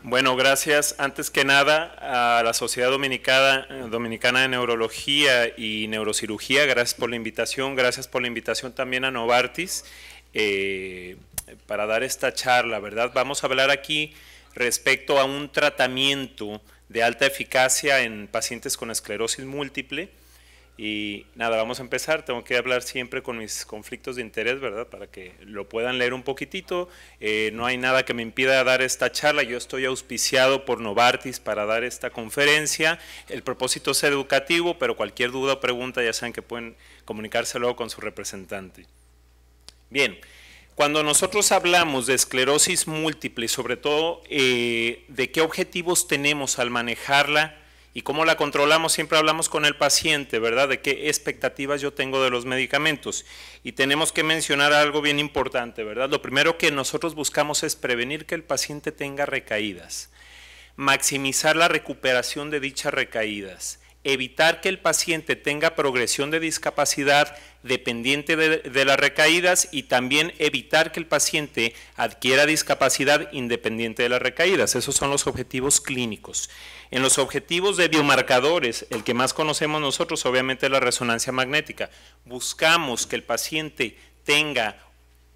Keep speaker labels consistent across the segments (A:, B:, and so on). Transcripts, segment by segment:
A: Bueno, gracias antes que nada a la Sociedad Dominicana de Neurología y Neurocirugía, gracias por la invitación también a Novartis para dar esta charla, ¿verdad? Vamos a hablar aquí respecto a un tratamiento de alta eficacia en pacientes con esclerosis múltiple. Y nada, vamos a empezar. Tengo que hablar siempre con mis conflictos de interés, ¿verdad? Para que lo puedan leer un poquitito. No hay nada que me impida dar esta charla. Yo estoy auspiciado por Novartis para dar esta conferencia. El propósito es educativo, pero cualquier duda o pregunta ya saben que pueden comunicarse luego con su representante. Bien, cuando nosotros hablamos de esclerosis múltiple, sobre todo de qué objetivos tenemos al manejarla, y cómo la controlamos, siempre hablamos con el paciente, ¿verdad? De qué expectativas yo tengo de los medicamentos. Y tenemos que mencionar algo bien importante, ¿verdad? Lo primero que nosotros buscamos es prevenir que el paciente tenga recaídas, maximizar la recuperación de dichas recaídas, evitar que el paciente tenga progresión de discapacidad dependiente de las recaídas y también evitar que el paciente adquiera discapacidad independiente de las recaídas. Esos son los objetivos clínicos. En los objetivos de biomarcadores, el que más conocemos nosotros obviamente es la resonancia magnética. Buscamos que el paciente tenga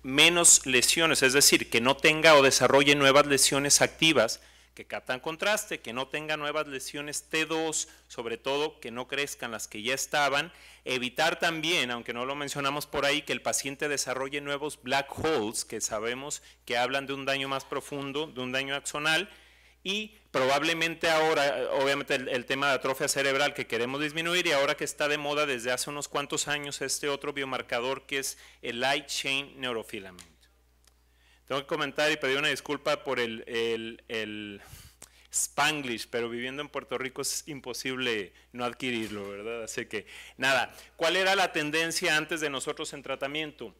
A: menos lesiones, es decir, que no tenga o desarrolle nuevas lesiones activas que captan contraste, que no tenga nuevas lesiones T2, sobre todo que no crezcan las que ya estaban, evitar también, aunque no lo mencionamos por ahí, que el paciente desarrolle nuevos black holes, que sabemos que hablan de un daño más profundo, de un daño axonal, y probablemente ahora, obviamente el tema de atrofia cerebral que queremos disminuir, y ahora que está de moda desde hace unos cuantos años este otro biomarcador que es el light chain neurofilament. Tengo que comentar y pedir una disculpa por el Spanglish, pero viviendo en Puerto Rico es imposible no adquirirlo, ¿verdad? Así que, nada, ¿cuál era la tendencia antes de nosotros en tratamiento?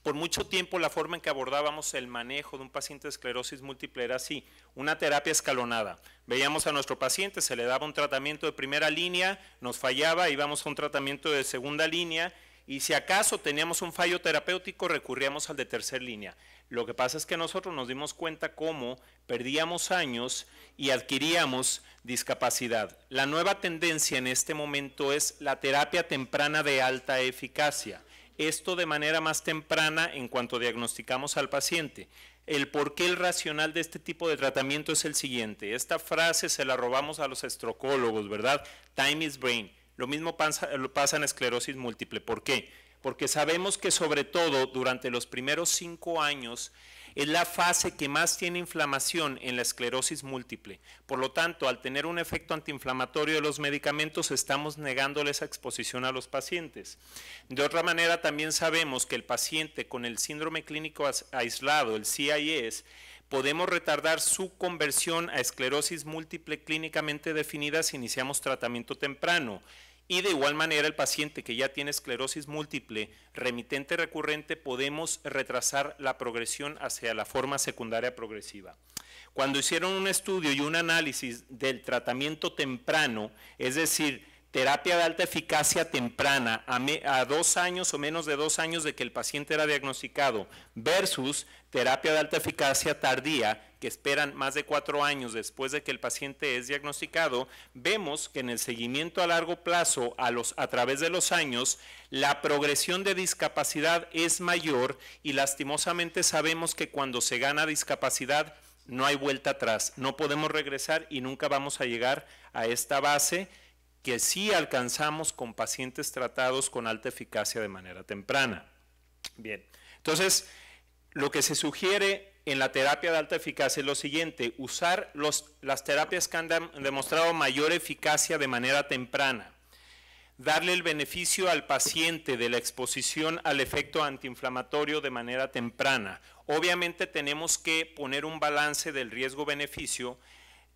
A: Por mucho tiempo la forma en que abordábamos el manejo de un paciente de esclerosis múltiple era así, una terapia escalonada. Veíamos a nuestro paciente, se le daba un tratamiento de primera línea, nos fallaba, íbamos a un tratamiento de segunda línea, y si acaso teníamos un fallo terapéutico, recurríamos al de tercera línea. Lo que pasa es que nosotros nos dimos cuenta cómo perdíamos años y adquiríamos discapacidad. La nueva tendencia en este momento es la terapia temprana de alta eficacia. Esto de manera más temprana en cuanto diagnosticamos al paciente. El porqué, el racional de este tipo de tratamiento es el siguiente. Esta frase se la robamos a los estrocólogos, ¿verdad? Time is brain. Lo mismo pasa en esclerosis múltiple. ¿Por qué? Porque sabemos que sobre todo durante los primeros 5 años es la fase que más tiene inflamación en la esclerosis múltiple. Por lo tanto, al tener un efecto antiinflamatorio de los medicamentos, estamos negándole esa exposición a los pacientes. De otra manera, también sabemos que el paciente con el síndrome clínico aislado, el CIS, podemos retardar su conversión a esclerosis múltiple clínicamente definida si iniciamos tratamiento temprano. Y de igual manera el paciente que ya tiene esclerosis múltiple remitente recurrente podemos retrasar la progresión hacia la forma secundaria progresiva. Cuando hicieron un estudio y un análisis del tratamiento temprano, es decir, terapia de alta eficacia temprana a 2 años o menos de 2 años de que el paciente era diagnosticado versus terapia de alta eficacia tardía que esperan más de 4 años después de que el paciente es diagnosticado, vemos que en el seguimiento a largo plazo a través de los años la progresión de discapacidad es mayor y lastimosamente sabemos que cuando se gana discapacidad no hay vuelta atrás, no podemos regresar y nunca vamos a llegar a esta base que sí alcanzamos con pacientes tratados con alta eficacia de manera temprana. Bien, entonces lo que se sugiere en la terapia de alta eficacia es lo siguiente, usar las terapias que han demostrado mayor eficacia de manera temprana, darle el beneficio al paciente de la exposición al efecto antiinflamatorio de manera temprana. Obviamente tenemos que poner un balance del riesgo-beneficio,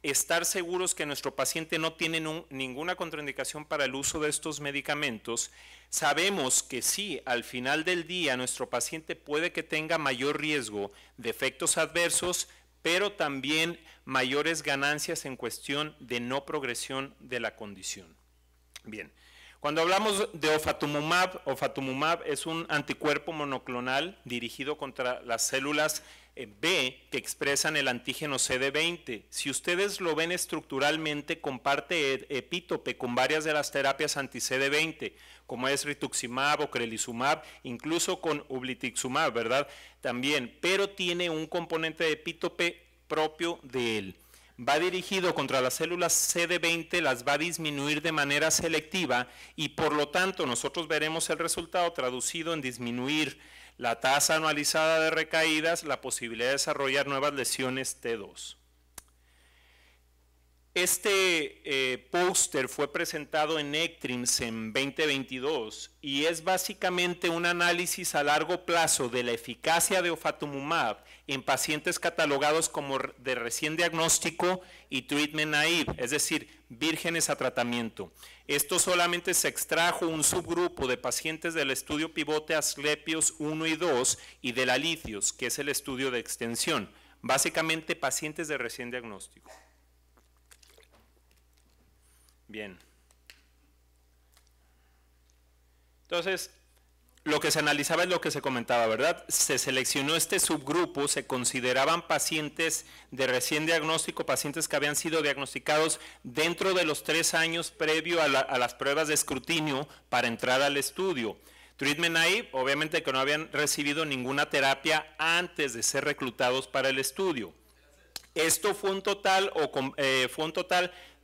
A: estar seguros que nuestro paciente no tiene ninguna contraindicación para el uso de estos medicamentos. Sabemos que sí, al final del día nuestro paciente puede que tenga mayor riesgo de efectos adversos, pero también mayores ganancias en cuestión de no progresión de la condición. Bien, Cuando hablamos de ofatumumab, ofatumumab es un anticuerpo monoclonal dirigido contra las células B que expresan el antígeno CD20. Si ustedes lo ven estructuralmente, comparte epítope con varias de las terapias anti-CD20, como es rituximab o crelisumab, incluso con ublituximab, ¿verdad? También, pero tiene un componente de epítope propio de él. Va dirigido contra las células CD20, las va a disminuir de manera selectiva y por lo tanto nosotros veremos el resultado traducido en disminuir la tasa anualizada de recaídas, la posibilidad de desarrollar nuevas lesiones T2. Este póster fue presentado en ECTRIMS en 2022 y es básicamente un análisis a largo plazo de la eficacia de ofatumumab en pacientes catalogados como de recién diagnóstico y treatment naive, es decir, vírgenes a tratamiento. Esto solamente se extrajo un subgrupo de pacientes del estudio pivote Asclepios 1 y 2 y del Alicios, que es el estudio de extensión, básicamente pacientes de recién diagnóstico. Bien. Entonces, lo que se analizaba es lo que se comentaba, ¿verdad? Se seleccionó este subgrupo, se consideraban pacientes de recién diagnóstico, pacientes que habían sido diagnosticados dentro de los 3 años previo a las pruebas de escrutinio para entrar al estudio. Treatment naive, obviamente que no habían recibido ninguna terapia antes de ser reclutados para el estudio. Esto fue un total,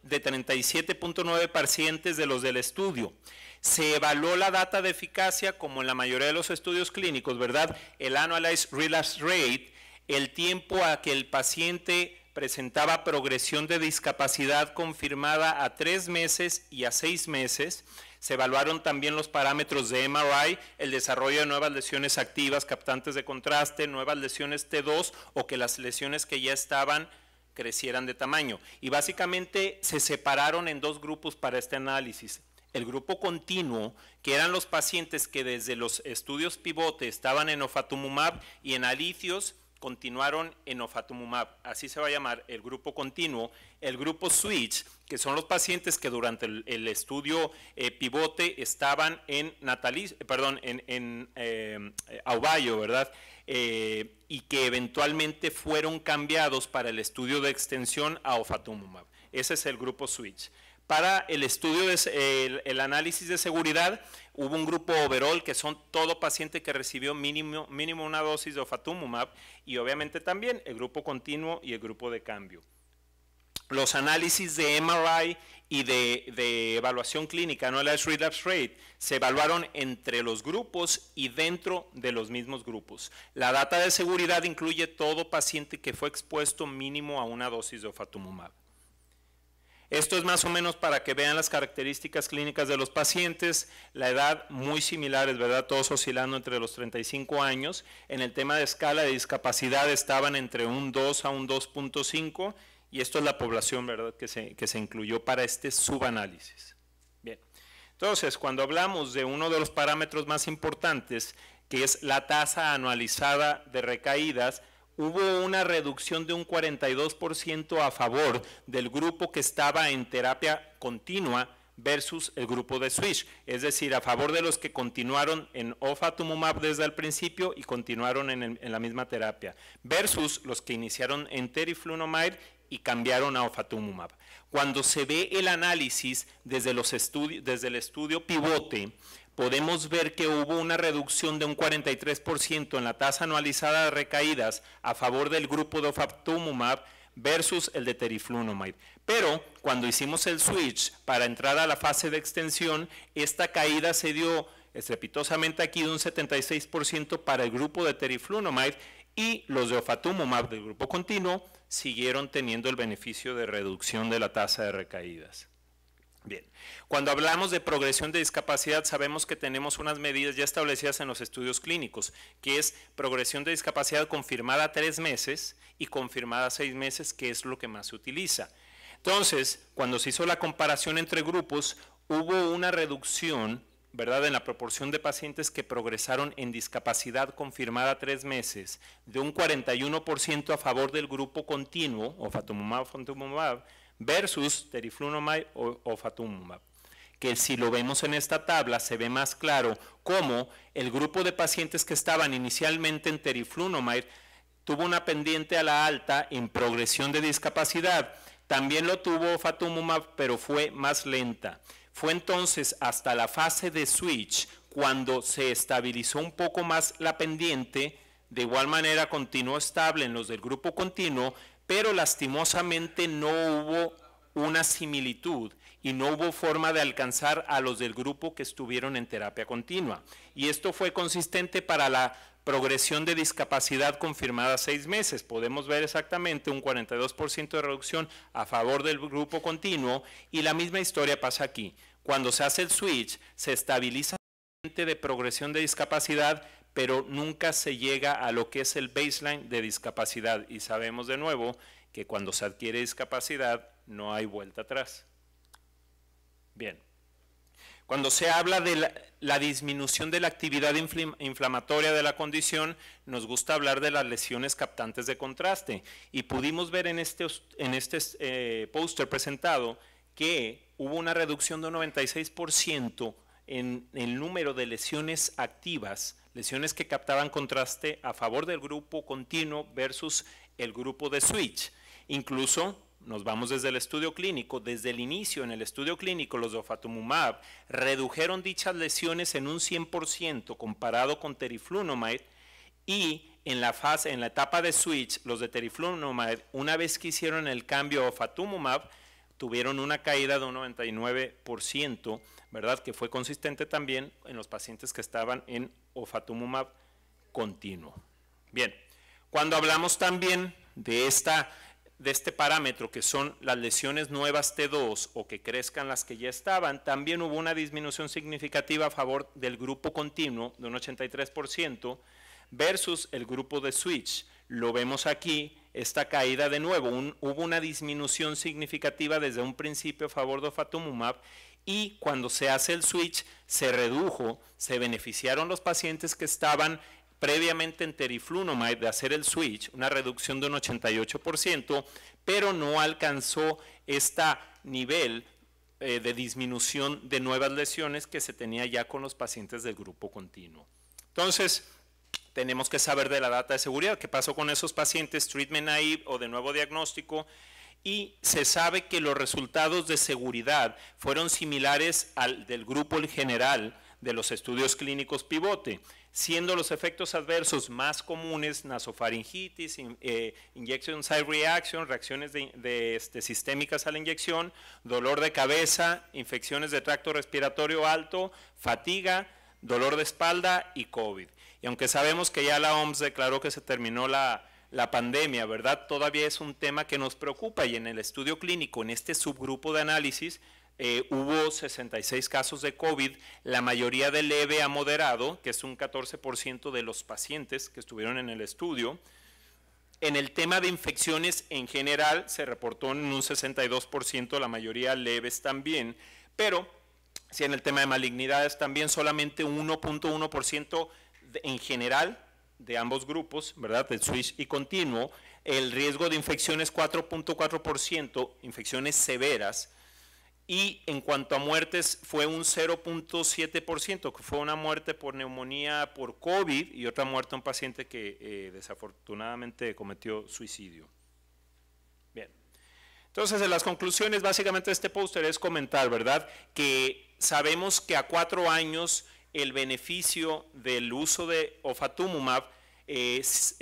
A: de 37.9 pacientes de los del estudio. Se evaluó la data de eficacia como en la mayoría de los estudios clínicos, ¿verdad? El Annualized Relapse Rate, el tiempo a que el paciente presentaba progresión de discapacidad confirmada a 3 meses y a 6 meses. Se evaluaron también los parámetros de MRI, el desarrollo de nuevas lesiones activas, captantes de contraste, nuevas lesiones T2 o que las lesiones que ya estaban crecieran de tamaño. Y básicamente se separaron en 2 grupos para este análisis. El grupo continuo, que eran los pacientes que desde los estudios pivote estaban en ofatumumab y en Alicios continuaron en ofatumumab, así se va a llamar el grupo continuo. El grupo switch, que son los pacientes que durante el estudio pivote estaban en Aubayo, ¿verdad? Y que eventualmente fueron cambiados para el estudio de extensión a ofatumumab. Ese es el grupo switch. Para el estudio, el análisis de seguridad, hubo un grupo overall que son todo paciente que recibió mínimo una dosis de ofatumumab y obviamente también el grupo continuo y el grupo de cambio. Los análisis de MRI y de evaluación clínica, Annualized Relapse Rate, se evaluaron entre los grupos y dentro de los mismos grupos. La data de seguridad incluye todo paciente que fue expuesto mínimo a una dosis de ofatumumab. Esto es más o menos para que vean las características clínicas de los pacientes, la edad muy similares, ¿verdad? Todos oscilando entre los 35 años. En el tema de escala de discapacidad estaban entre un 2 a un 2.5 y esto es la población, ¿verdad? Que se incluyó para este subanálisis. Bien, entonces cuando hablamos de uno de los parámetros más importantes, que es la tasa anualizada de recaídas, hubo una reducción de un 42% a favor del grupo que estaba en terapia continua versus el grupo de switch, es decir, a favor de los que continuaron en ofatumumab desde el principio y continuaron en la misma terapia, versus los que iniciaron en teriflunomide y cambiaron a ofatumumab. Cuando se ve el análisis desde el estudio pivote, podemos ver que hubo una reducción de un 43% en la tasa anualizada de recaídas a favor del grupo de ofatumumab versus el de teriflunomide. Pero cuando hicimos el switch para entrar a la fase de extensión, esta caída se dio estrepitosamente aquí de un 76% para el grupo de teriflunomide y los de ofatumumab del grupo continuo siguieron teniendo el beneficio de reducción de la tasa de recaídas. Bien, cuando hablamos de progresión de discapacidad sabemos que tenemos unas medidas ya establecidas en los estudios clínicos, que es progresión de discapacidad confirmada a 3 meses y confirmada a 6 meses, que es lo que más se utiliza. Entonces, cuando se hizo la comparación entre grupos, hubo una reducción, ¿verdad?, en la proporción de pacientes que progresaron en discapacidad confirmada a 3 meses, de un 41% a favor del grupo continuo, ofatumumab, versus teriflunomide o ofatumumab. que si lo vemos en esta tabla se ve más claro cómo el grupo de pacientes que estaban inicialmente en teriflunomide tuvo una pendiente a la alta en progresión de discapacidad. También lo tuvo ofatumumab, pero fue más lenta. Fue entonces hasta la fase de switch cuando se estabilizó un poco más la pendiente. De igual manera continuó estable en los del grupo continuo, pero lastimosamente no hubo una similitud y no hubo forma de alcanzar a los del grupo que estuvieron en terapia continua. Y esto fue consistente para la progresión de discapacidad confirmada a 6 meses. Podemos ver exactamente un 42% de reducción a favor del grupo continuo, y la misma historia pasa aquí. Cuando se hace el switch, se estabiliza de progresión de discapacidad, pero nunca se llega a lo que es el baseline de discapacidad, y sabemos de nuevo que cuando se adquiere discapacidad no hay vuelta atrás. Bien, cuando se habla de la disminución de la actividad inflamatoria de la condición, nos gusta hablar de las lesiones captantes de contraste, y pudimos ver en este póster presentado que hubo una reducción de un 96% en el número de lesiones activas, lesiones que captaban contraste a favor del grupo continuo versus el grupo de switch. Incluso nos vamos desde el estudio clínico, desde el inicio en el estudio clínico los de ofatumumab redujeron dichas lesiones en un 100% comparado con teriflunomide, y en la etapa de switch los de teriflunomide, una vez que hicieron el cambio a ofatumumab, tuvieron una caída de un 99%, ¿verdad? Que fue consistente también en los pacientes que estaban en ofatumumab continuo. Bien, cuando hablamos también de este parámetro que son las lesiones nuevas T2 o que crezcan las que ya estaban, también hubo una disminución significativa a favor del grupo continuo de un 83% versus el grupo de switch. Lo vemos aquí, esta caída de nuevo, hubo una disminución significativa desde un principio a favor de ofatumumab, y cuando se hace el switch se redujo, se beneficiaron los pacientes que estaban previamente en teriflunomide de hacer el switch, una reducción de un 88%, pero no alcanzó este nivel de disminución de nuevas lesiones que se tenía ya con los pacientes del grupo continuo. Entonces, tenemos que saber de la data de seguridad, qué pasó con esos pacientes treatment naive o de nuevo diagnóstico, y se sabe que los resultados de seguridad fueron similares al del grupo en general de los estudios clínicos pivote, siendo los efectos adversos más comunes nasofaringitis, injection site reaction, reacciones sistémicas a la inyección, dolor de cabeza, infecciones de tracto respiratorio alto, fatiga, dolor de espalda y COVID. Y aunque sabemos que ya la OMS declaró que se terminó la pandemia, ¿verdad? Todavía es un tema que nos preocupa, y en el estudio clínico, en este subgrupo de análisis, hubo 66 casos de COVID, la mayoría de leve a moderado, que es un 14% de los pacientes que estuvieron en el estudio. En el tema de infecciones en general se reportó en un 62%, la mayoría leves también, pero si en el tema de malignidades también solamente 1.1% en general de ambos grupos, ¿verdad? De switch y continuo. El riesgo de infecciones 4.4%, infecciones severas, y en cuanto a muertes fue un 0.7%, que fue una muerte por neumonía por COVID y otra muerte a un paciente que desafortunadamente cometió suicidio. Bien, entonces en las conclusiones básicamente este póster es comentar, ¿verdad?, que sabemos que a 4 años el beneficio del uso de ofatumumab es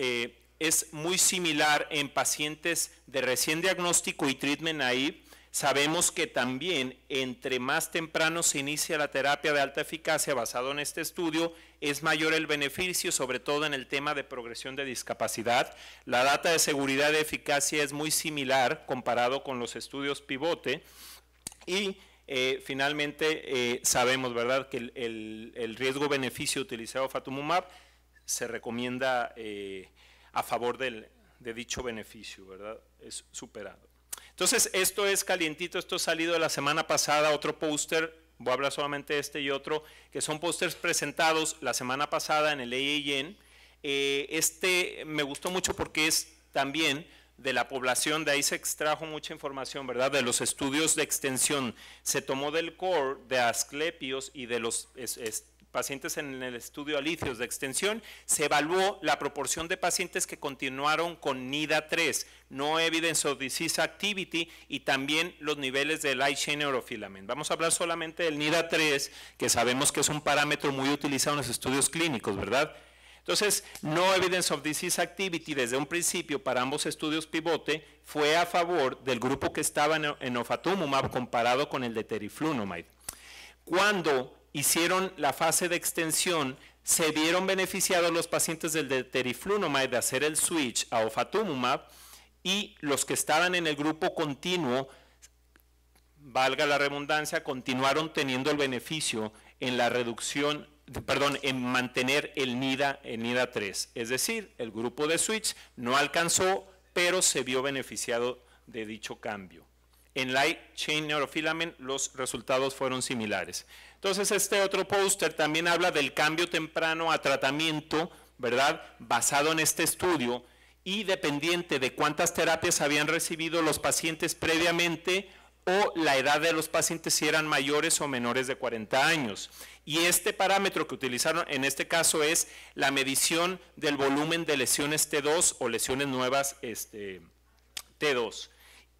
A: muy similar en pacientes de recién diagnóstico y treatment naive. Sabemos que también entre más temprano se inicia la terapia de alta eficacia basado en este estudio, es mayor el beneficio, sobre todo en el tema de progresión de discapacidad. La data de seguridad y eficacia es muy similar comparado con los estudios pivote, y finalmente sabemos, ¿verdad?, que el riesgo-beneficio utilizado ofatumumab se recomienda a favor de dicho beneficio, ¿verdad?, es superado. Entonces, esto es calientito, esto ha salido de la semana pasada, otro póster, voy a hablar solamente de este y otro, que son pósters presentados la semana pasada en el AAN. Este me gustó mucho porque es también de la población, de ahí se extrajo mucha información, ¿verdad? De los estudios de extensión, se tomó del core de Asclepios y de los pacientes en el estudio alicios de extensión, se evaluó la proporción de pacientes que continuaron con NIDA3, No Evidence of Disease Activity, y también los niveles del light chain neurofilament. Vamos a hablar solamente del NIDA3, que sabemos que es un parámetro muy utilizado en los estudios clínicos, ¿verdad? Entonces, No Evidence of Disease Activity desde un principio para ambos estudios pivote fue a favor del grupo que estaba en ofatumumab comparado con el de teriflunomide. Cuando hicieron la fase de extensión, se vieron beneficiados los pacientes del de teriflunomide de hacer el switch a ofatumumab, y los que estaban en el grupo continuo, valga la redundancia, continuaron teniendo el beneficio en la reducción, perdón, en mantener el NIDA 3. Es decir, el grupo de switch no alcanzó, pero se vio beneficiado de dicho cambio. En light chain neurofilament los resultados fueron similares. Entonces, este otro póster también habla del cambio temprano a tratamiento, ¿verdad? Basado en este estudio y dependiente de cuántas terapias habían recibido los pacientes previamente o la edad de los pacientes, si eran mayores o menores de 40 años. Y este parámetro que utilizaron en este caso es la medición del volumen de lesiones T2 o lesiones nuevas T2.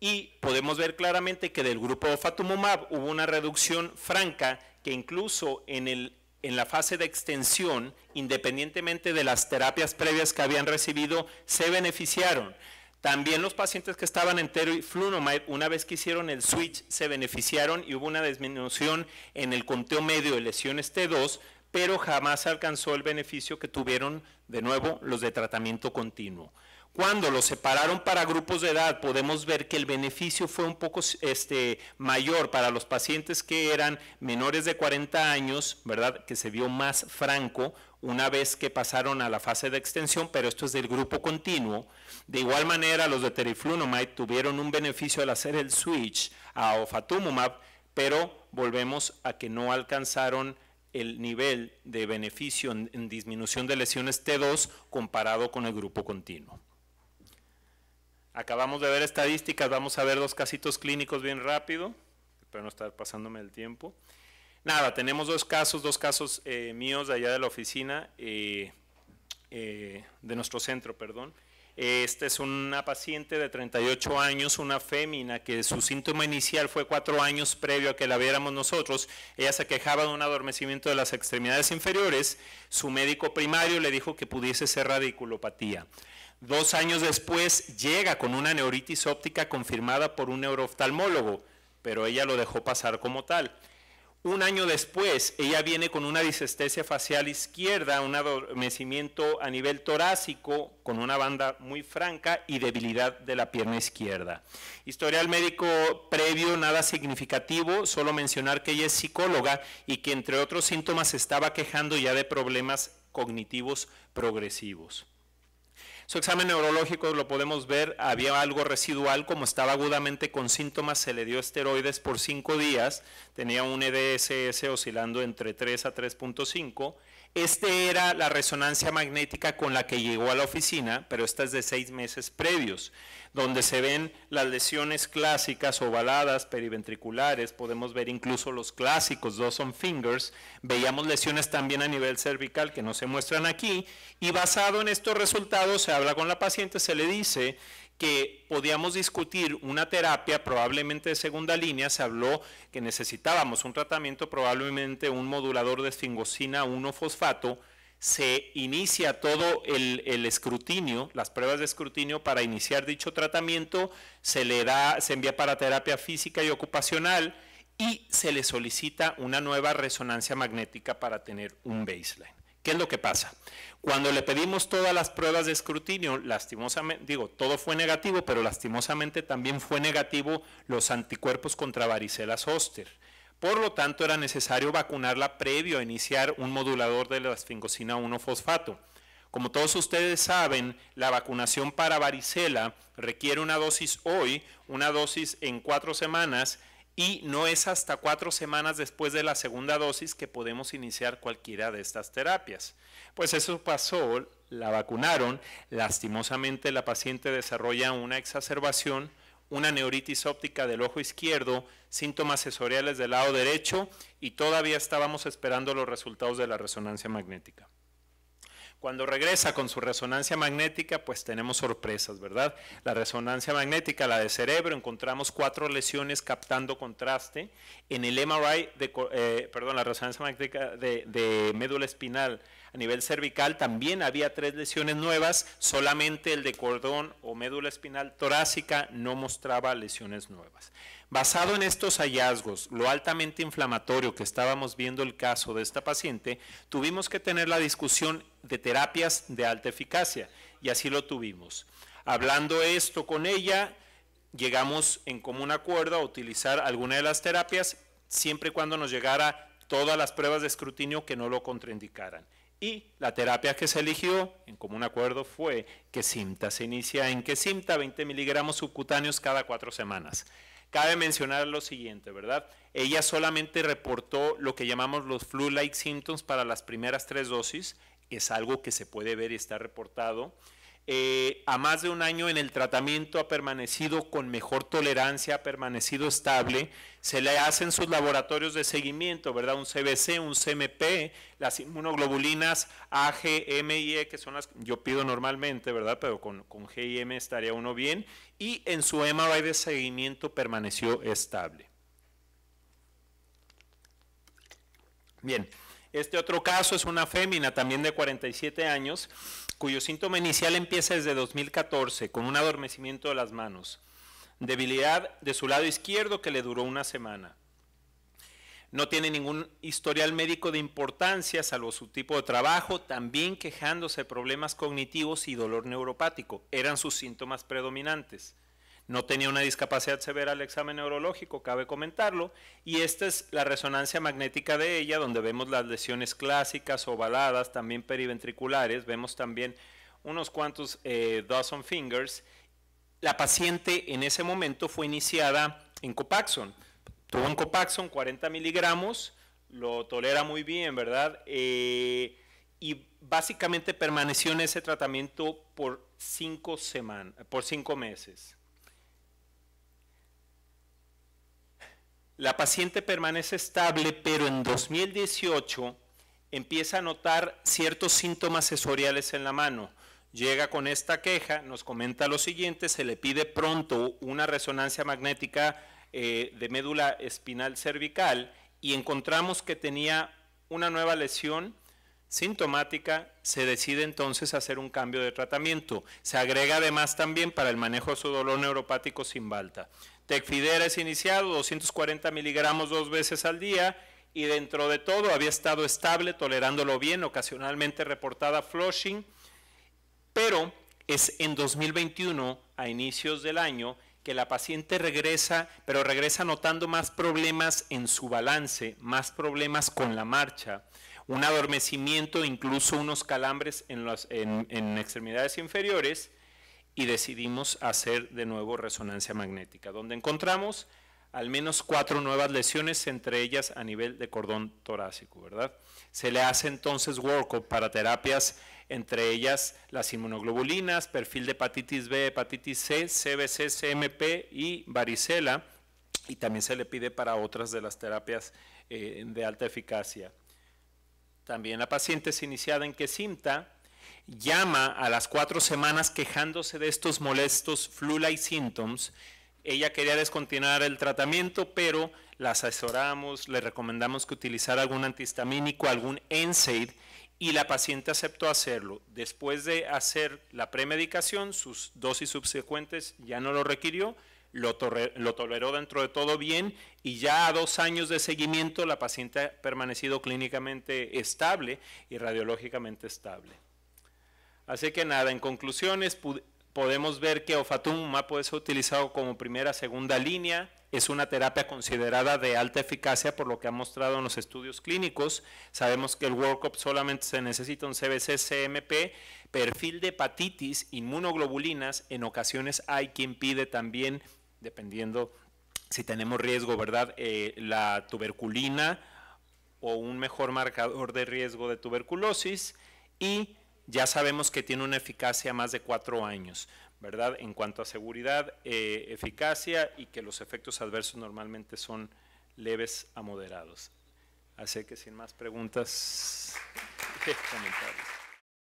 A: Y podemos ver claramente que del grupo de ofatumumab hubo una reducción franca que incluso en la fase de extensión, independientemente de las terapias previas que habían recibido, se beneficiaron. También los pacientes que estaban en teriflunomide, una vez que hicieron el switch, se beneficiaron y hubo una disminución en el conteo medio de lesiones T2, pero jamás alcanzó el beneficio que tuvieron, de nuevo, los de tratamiento continuo. Cuando los separaron para grupos de edad, podemos ver que el beneficio fue un poco mayor para los pacientes que eran menores de 40 años, ¿verdad? Que se vio más franco una vez que pasaron a la fase de extensión, pero esto es del grupo continuo. De igual manera, los de teriflunomide tuvieron un beneficio al hacer el switch a ofatumumab, pero volvemos a que no alcanzaron el nivel de beneficio en disminución de lesiones T2 comparado con el grupo continuo. Acabamos de ver estadísticas, vamos a ver dos casitos clínicos bien rápido, espero no estar pasándome el tiempo. Nada, tenemos dos casos míos de allá de la oficina, de nuestro centro, perdón. Esta es una paciente de 38 años, una fémina que su síntoma inicial fue 4 años previo a que la viéramos nosotros. Ella se quejaba de un adormecimiento de las extremidades inferiores, su médico primario le dijo que pudiese ser radiculopatía. 2 años después llega con una neuritis óptica confirmada por un neurooftalmólogo, pero ella lo dejó pasar como tal. 1 año después, ella viene con una disestesia facial izquierda, un adormecimiento a nivel torácico con una banda muy franca y debilidad de la pierna izquierda. Historial médico previo, nada significativo, solo mencionar que ella es psicóloga y que entre otros síntomas se estaba quejando ya de problemas cognitivos progresivos. Su examen neurológico lo podemos ver, había algo residual, como estaba agudamente con síntomas, se le dio esteroides por 5 días, tenía un EDSS oscilando entre 3 a 3.5. Era la resonancia magnética con la que llegó a la oficina, pero esta es de 6 meses previos, donde se ven las lesiones clásicas ovaladas, periventriculares, podemos ver incluso los clásicos Dawson Fingers, veíamos lesiones también a nivel cervical que no se muestran aquí, y basado en estos resultados se habla con la paciente, se le dice que podíamos discutir una terapia probablemente de segunda línea, se habló que necesitábamos un tratamiento, probablemente un modulador de esfingosina 1-fosfato, se inicia todo el escrutinio, las pruebas de escrutinio para iniciar dicho tratamiento, se envía para terapia física y ocupacional y se le solicita una nueva resonancia magnética para tener un baseline. ¿Qué es lo que pasa? Cuando le pedimos todas las pruebas de escrutinio, lastimosamente, todo fue negativo, pero lastimosamente también fue negativo los anticuerpos contra varicela zoster. Por lo tanto, era necesario vacunarla previo a iniciar un modulador de la esfingosina 1-fosfato. Como todos ustedes saben, la vacunación para varicela requiere una dosis hoy, una dosis en 4 semanas, y no es hasta 4 semanas después de la segunda dosis que podemos iniciar cualquiera de estas terapias. Pues eso pasó, la vacunaron, lastimosamente la paciente desarrolla una exacerbación, una neuritis óptica del ojo izquierdo, síntomas sensoriales del lado derecho y todavía estábamos esperando los resultados de la resonancia magnética. Cuando regresa con su resonancia magnética, pues tenemos sorpresas, ¿verdad? La resonancia magnética, la de cerebro, encontramos 4 lesiones captando contraste. En el MRI, la resonancia magnética de médula espinal a nivel cervical, también había 3 lesiones nuevas, solamente el de cordón o médula espinal torácica no mostraba lesiones nuevas. Basado en estos hallazgos, lo altamente inflamatorio que estábamos viendo el caso de esta paciente, tuvimos que tener la discusión de terapias de alta eficacia y así lo tuvimos. Hablando esto con ella, llegamos en común acuerdo a utilizar alguna de las terapias siempre y cuando nos llegara todas las pruebas de escrutinio que no lo contraindicaran. Y la terapia que se eligió en común acuerdo fue Kesimpta. Se inicia en Kesimpta 20 miligramos subcutáneos cada 4 semanas. Cabe mencionar lo siguiente, ¿verdad? Ella solamente reportó lo que llamamos los flu-like symptoms para las primeras 3 dosis, es algo que se puede ver y está reportado. A más de un año en el tratamiento ha permanecido con mejor tolerancia, ha permanecido estable, se le hacen sus laboratorios de seguimiento, ¿verdad? Un CBC, un CMP, las inmunoglobulinas A, G, M y E, que son las que yo pido normalmente, ¿verdad? Pero con G y M estaría uno bien, y en su MRI de seguimiento permaneció estable. Bien, este otro caso es una fémina también de 47 años, cuyo síntoma inicial empieza desde 2014 con un adormecimiento de las manos, debilidad de su lado izquierdo que le duró una semana. No tiene ningún historial médico de importancia, salvo su tipo de trabajo, también quejándose de problemas cognitivos y dolor neuropático, eran sus síntomas predominantes. No tenía una discapacidad severa al examen neurológico, cabe comentarlo, y esta es la resonancia magnética de ella, donde vemos las lesiones clásicas, ovaladas, también periventriculares, vemos también unos cuantos Dawson Fingers. La paciente en ese momento fue iniciada en Copaxone, tuvo en Copaxone 40 miligramos, lo tolera muy bien, ¿verdad? Y básicamente permaneció en ese tratamiento por 5 meses. La paciente permanece estable, pero en 2018 empieza a notar ciertos síntomas sensoriales en la mano. Llega con esta queja, nos comenta lo siguiente, se le pide pronto una resonancia magnética de médula espinal cervical y encontramos que tenía una nueva lesión sintomática, se decide entonces hacer un cambio de tratamiento. Se agrega además también para el manejo de su dolor neuropático Cymbalta. Tecfidera es iniciado, 240 miligramos 2 veces al día y dentro de todo había estado estable, tolerándolo bien, ocasionalmente reportada flushing, pero es en 2021, a inicios del año, que la paciente regresa, pero regresa notando más problemas en su balance, más problemas con la marcha, un adormecimiento, incluso unos calambres en extremidades inferiores, y decidimos hacer de nuevo resonancia magnética, donde encontramos al menos 4 nuevas lesiones, entre ellas a nivel de cordón torácico, ¿verdad? Se le hace entonces workup para terapias, entre ellas las inmunoglobulinas, perfil de hepatitis B, hepatitis C, CBC, CMP y varicela, y también se le pide para otras de las terapias de alta eficacia. También la paciente es iniciada en Kesimpta, llama a las 4 semanas quejándose de estos molestos flu-like symptoms. Ella quería descontinuar el tratamiento, pero la asesoramos, le recomendamos que utilizara algún antihistamínico, algún NSAID, y la paciente aceptó hacerlo. Después de hacer la premedicación, sus dosis subsecuentes ya no lo requirió, lo toleró dentro de todo bien y ya a 2 años de seguimiento la paciente ha permanecido clínicamente estable y radiológicamente estable. Así que nada, en conclusiones podemos ver que ofatumumab puede ser utilizado como primera, segunda línea, es una terapia considerada de alta eficacia por lo que ha mostrado en los estudios clínicos. Sabemos que el workup solamente se necesita un CBC, CMP, perfil de hepatitis, inmunoglobulinas, en ocasiones hay quien pide también, dependiendo si tenemos riesgo, ¿verdad? La tuberculina o un mejor marcador de riesgo de tuberculosis, y ya sabemos que tiene una eficacia más de 4 años, ¿verdad? En cuanto a seguridad, eficacia, y que los efectos adversos normalmente son leves a moderados. Así que sin más preguntas, comentarios.